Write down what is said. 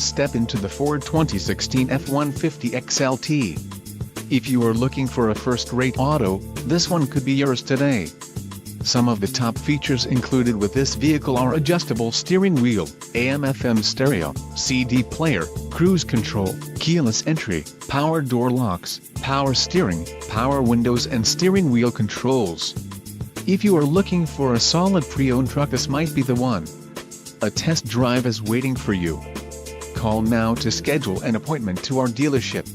Step into the Ford 2016 F-150 XLT. If you are looking for a first-rate auto, this one could be yours today. Some of the top features included with this vehicle are adjustable steering wheel, AM/FM stereo, CD player, cruise control, keyless entry, power door locks, power steering, power windows and steering wheel controls. If you are looking for a solid pre-owned truck, this might be the one. A test drive is waiting for you. Call now to schedule an appointment to our dealership.